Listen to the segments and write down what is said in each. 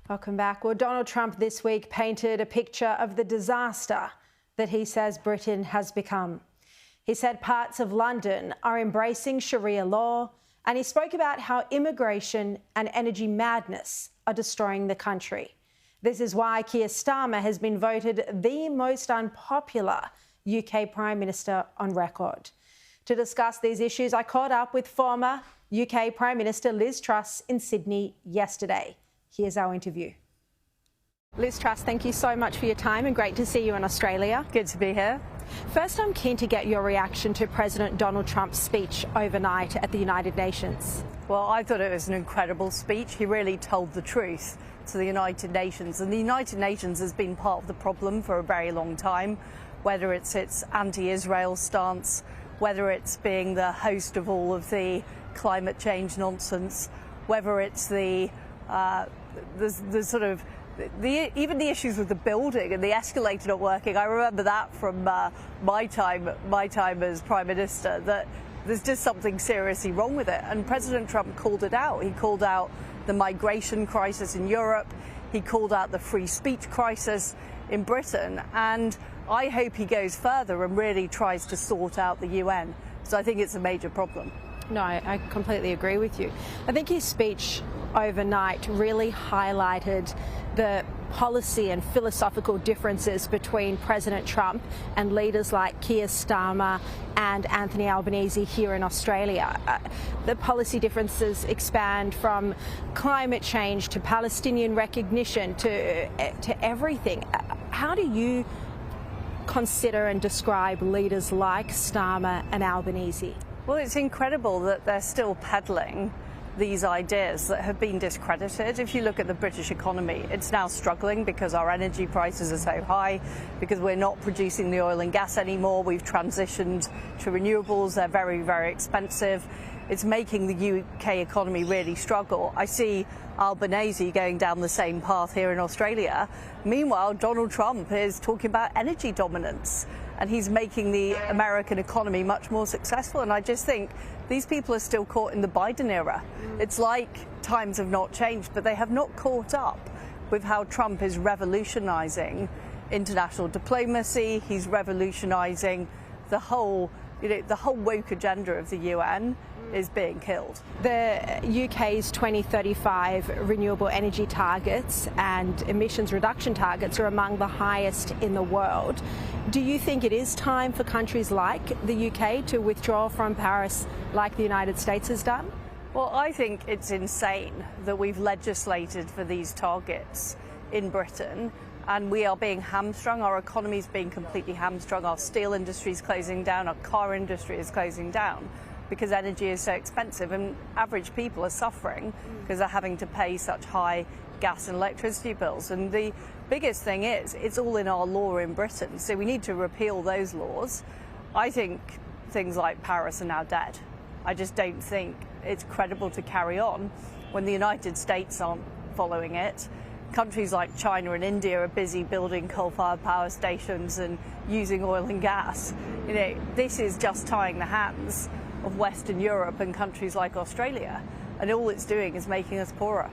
Welcome back. Well, Donald Trump this week painted a picture of the disaster that he says Britain has become. He said parts of London are embracing Sharia law, and he spoke about how immigration and energy madness are destroying the country. This is why Keir Starmer has been voted the most unpopular UK Prime Minister on record. To discuss these issues, I caught up with former UK Prime Minister Liz Truss in Sydney yesterday. Here's our interview. Liz Truss, thank you so much for your time and great to see you in Australia. Good to be here. First, I'm keen to get your reaction to President Donald Trump's speech overnight at the United Nations. Well, I thought it was an incredible speech. He really told the truth to the United Nations. And the United Nations has been part of the problem for a very long time, whether it's its anti-Israel stance, whether it's being the host of all of the climate change nonsense, whether it's the even the issues with the building and the escalator not working. I remember that from my time as Prime Minister, that there's just something seriously wrong with it. And President Trump called it out. He called out the migration crisis in Europe. He called out the free speech crisis in Britain. And I hope he goes further and really tries to sort out the UN. So I think it's a major problem. No, I completely agree with you. I think his speech overnight really highlighted the policy and philosophical differences between President Trump and leaders like Keir Starmer and Anthony Albanese here in Australia. The policy differences expand from climate change to Palestinian recognition to everything. How do you consider and describe leaders like Starmer and Albanese? Well, it's incredible that they're still peddling these ideas that have been discredited. If you look at the British economy, it's now struggling because our energy prices are so high, because we're not producing the oil and gas anymore. We've transitioned to renewables. They're very, very expensive. It's making the UK economy really struggle. I see Albanese going down the same path here in Australia. Meanwhile, Donald Trump is talking about energy dominance, and he's making the American economy much more successful. And I just think these people are still caught in the Biden era. It's like times have not changed, but they have not caught up with how Trump is revolutionizing international diplomacy. He's revolutionizing the whole woke agenda of the UN is being killed. The UK's 2035 renewable energy targets and emissions reduction targets are among the highest in the world. Do you think it is time for countries like the UK to withdraw from Paris like the United States has done? Well, I think it's insane that we've legislated for these targets in Britain, and we are being hamstrung. Our economy is being completely hamstrung. Our steel industry is closing down. Our car industry is closing down because energy is so expensive, and average people are suffering because they're having to pay such high gas and electricity bills. And the biggest thing is, it's all in our law in Britain, so we need to repeal those laws. I think things like Paris are now dead. I just don't think it's credible to carry on when the United States aren't following it. Countries like China and India are busy building coal-fired power stations and using oil and gas. You know, this is just tying the hands of Western Europe and countries like Australia, and all it's doing is making us poorer.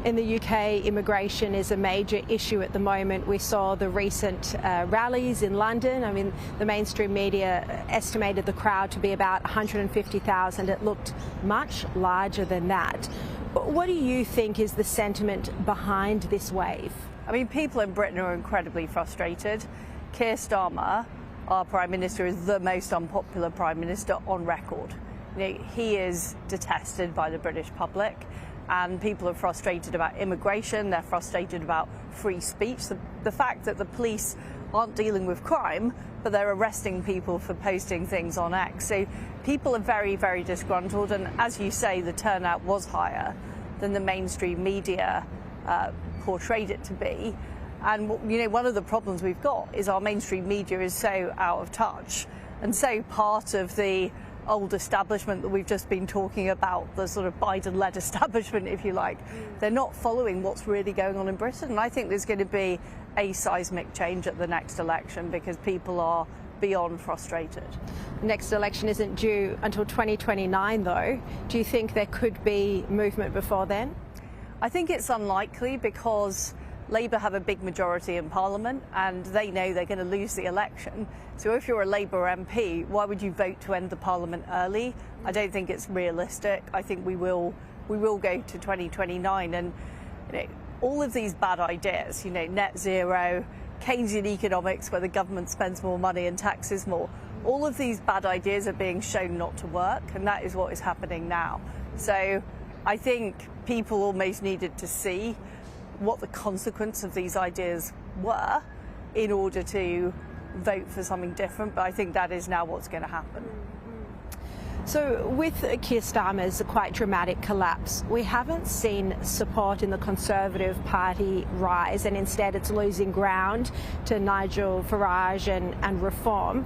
In the UK, immigration is a major issue at the moment. We saw the recent rallies in London. I mean, the mainstream media estimated the crowd to be about 150,000. It looked much larger than that. What do you think is the sentiment behind this wave? I mean, people in Britain are incredibly frustrated. Keir Starmer, our Prime Minister, is the most unpopular Prime Minister on record. You know, he is detested by the British public, and people are frustrated about immigration. They're frustrated about free speech. The fact that the police aren't dealing with crime, but they're arresting people for posting things on X. So people are very, very disgruntled. And as you say, the turnout was higher than the mainstream media portrayed it to be. And you know, one of the problems we've got is our mainstream media is so out of touch and so part of the old establishment that we've just been talking about, the sort of Biden-led establishment, if you like. They're not following what's really going on in Britain. And I think there's going to be a seismic change at the next election because people are beyond frustrated. The next election isn't due until 2029, though. Do you think there could be movement before then? I think it's unlikely because Labour have a big majority in Parliament and they know they're going to lose the election. So if you're a Labour MP, why would you vote to end the Parliament early? I don't think it's realistic. I think we will go to 2029 and all of these bad ideas, net zero, Keynesian economics where the government spends more money and taxes more. All of these bad ideas are being shown not to work, and that is what is happening now. So I think people almost needed to see what the consequence of these ideas were in order to vote for something different, but I think that is now what's going to happen. So with Keir Starmer's quite dramatic collapse, we haven't seen support in the Conservative Party rise, and instead it's losing ground to Nigel Farage and Reform.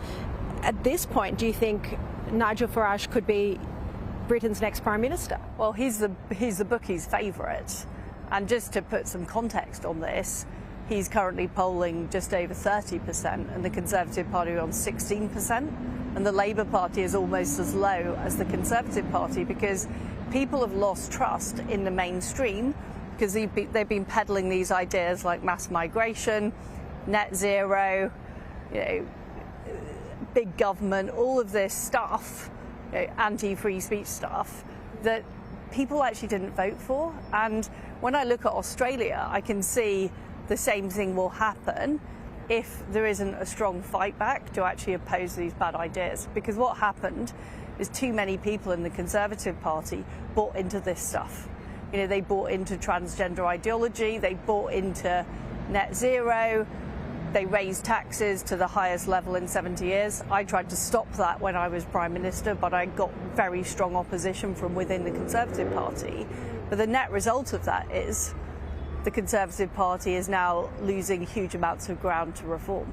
At this point, do you think Nigel Farage could be Britain's next Prime Minister? Well, he's the bookies' favourite. And just to put some context on this, he's currently polling just over 30% and the Conservative Party are on 16%. And the Labour Party is almost as low as the Conservative Party because people have lost trust in the mainstream because they've been peddling these ideas like mass migration, net zero, big government, all of this stuff, anti-free speech stuff that people actually didn't vote for. And when I look at Australia, I can see the same thing will happen if there isn't a strong fight back to actually oppose these bad ideas. Because what happened is too many people in the Conservative Party bought into this stuff. They bought into transgender ideology, they bought into net zero, they raised taxes to the highest level in 70 years. I tried to stop that when I was Prime Minister, but I got very strong opposition from within the Conservative Party. But the net result of that is the Conservative Party is now losing huge amounts of ground to Reform.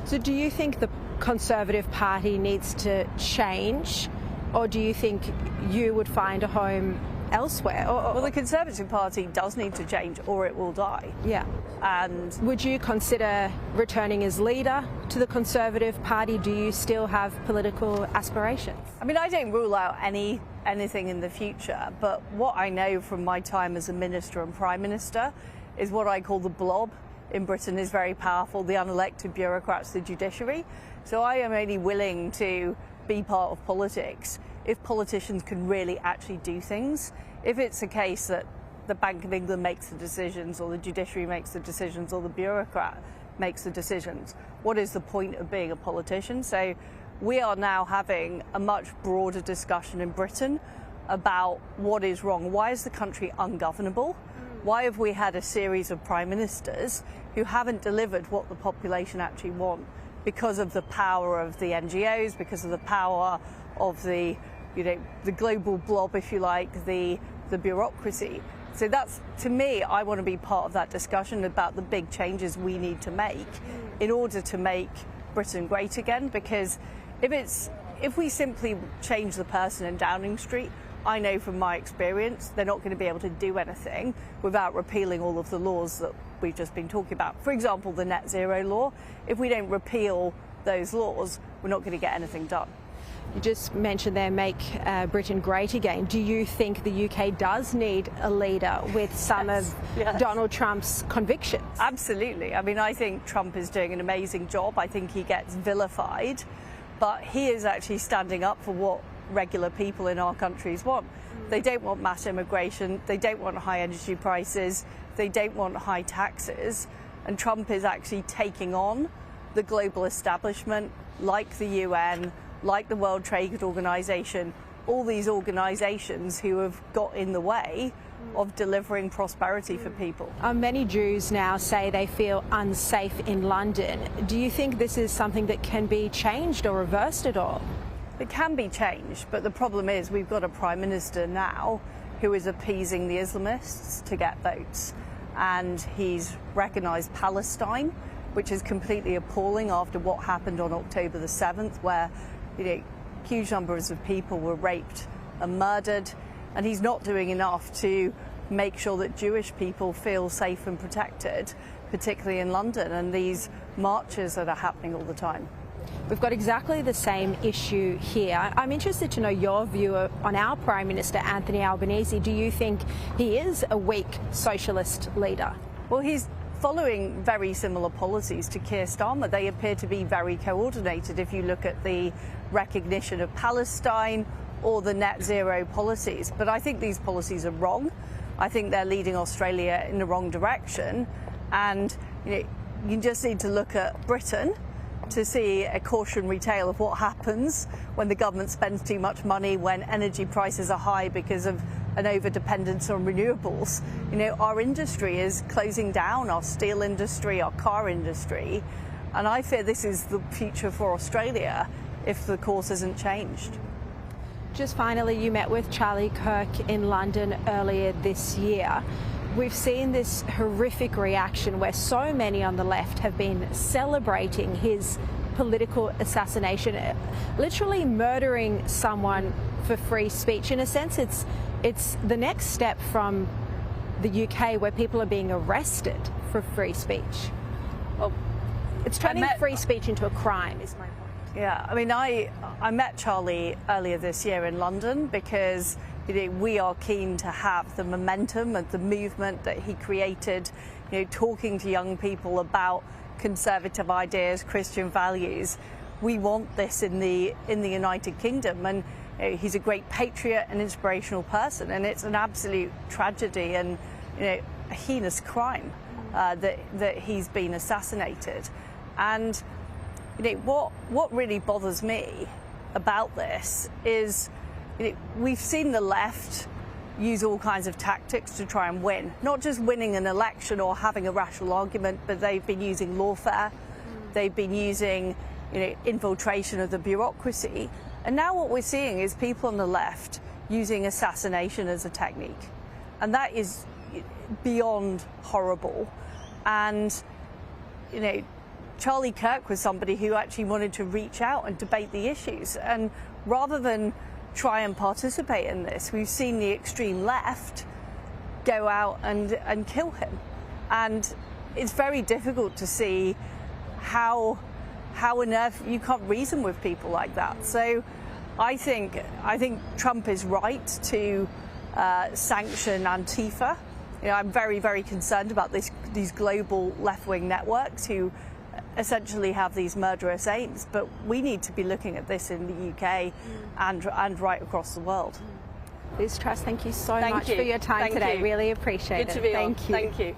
So do you think the Conservative Party needs to change, or do you think you would find a home elsewhere? Well, the Conservative Party does need to change or it will die. Yeah. And would you consider returning as leader to the Conservative Party? Do you still have political aspirations? I mean, I don't rule out anything in the future, but what I know from my time as a minister and Prime Minister is what I call the blob in Britain is very powerful, the unelected bureaucrats, the judiciary. So I am only willing to be part of politics if politicians can really actually do things. If it's a case that the Bank of England makes the decisions or the judiciary makes the decisions or the bureaucrat makes the decisions, what is the point of being a politician? So we are now having a much broader discussion in Britain about what is wrong. Why is the country ungovernable? Why have we had a series of prime ministers who haven't delivered what the population actually want because of the power of the NGOs, because of the power of the global blob, if you like, the bureaucracy? So that's, to me, I want to be part of that discussion about the big changes we need to make in order to make Britain great again. Because if we simply change the person in Downing Street, I know from my experience they're not going to be able to do anything without repealing all of the laws that we've just been talking about. For example, the net zero law. If we don't repeal those laws, we're not going to get anything done. You just mentioned there, make Britain great again. Do you think the UK does need a leader with some of Donald Trump's convictions? Absolutely. I mean, I think Trump is doing an amazing job. I think he gets vilified, but he is actually standing up for what regular people in our countries want. They don't want mass immigration. They don't want high energy prices. They don't want high taxes. And Trump is actually taking on the global establishment, like the UN, like the World Trade Organization, all these organizations who have got in the way of delivering prosperity for people. Many Jews now say they feel unsafe in London. Do you think this is something that can be changed or reversed at all? It can be changed, but the problem is we've got a Prime Minister now who is appeasing the Islamists to get votes. And he's recognised Palestine, which is completely appalling after what happened on October the 7th, where huge numbers of people were raped and murdered. And he's not doing enough to make sure that Jewish people feel safe and protected, particularly in London, and these marches that are happening all the time. We've got exactly the same issue here. I'm interested to know your view on our Prime Minister, Anthony Albanese. Do you think he is a weak socialist leader? Well, he's following very similar policies to Keir Starmer. They appear to be very coordinated if you look at the recognition of Palestine or the net zero policies. But I think these policies are wrong. I think they're leading Australia in the wrong direction. And you just need to look at Britain to see a cautionary tale of what happens when the government spends too much money, when energy prices are high because of an over-dependence on renewables. Our industry is closing down, our steel industry, our car industry, and I fear this is the future for Australia if the course isn't changed. Just finally, you met with Charlie Kirk in London earlier this year. We've seen this horrific reaction where so many on the left have been celebrating his political assassination, literally murdering someone for free speech. In a sense, it's the next step from the UK where people are being arrested for free speech. Well, it's turning free speech into a crime, is my point. Yeah, I mean, I met Charlie earlier this year in London because we are keen to have the momentum and the movement that he created, talking to young people about conservative ideas, Christian values. We want this in the United Kingdom, and he's a great patriot and inspirational person, and it's an absolute tragedy and a heinous crime that he's been assassinated. And what really bothers me about this is we've seen the left use all kinds of tactics to try and win, not just winning an election or having a rational argument, but they've been using lawfare, they've been using infiltration of the bureaucracy, and now what we're seeing is people on the left using assassination as a technique, and that is beyond horrible. And Charlie Kirk was somebody who actually wanted to reach out and debate the issues, and rather than try and participate in this, we've seen the extreme left go out and kill him. And it's very difficult to see how on earth you can't reason with people like that. So I think Trump is right to sanction Antifa. I'm very, very concerned about these global left-wing networks who essentially have these murderous aims, but we need to be looking at this in the UK and right across the world. Liz Truss, thank you so much for your time today. Really appreciate it. Good to be on. Thank you. Thank you.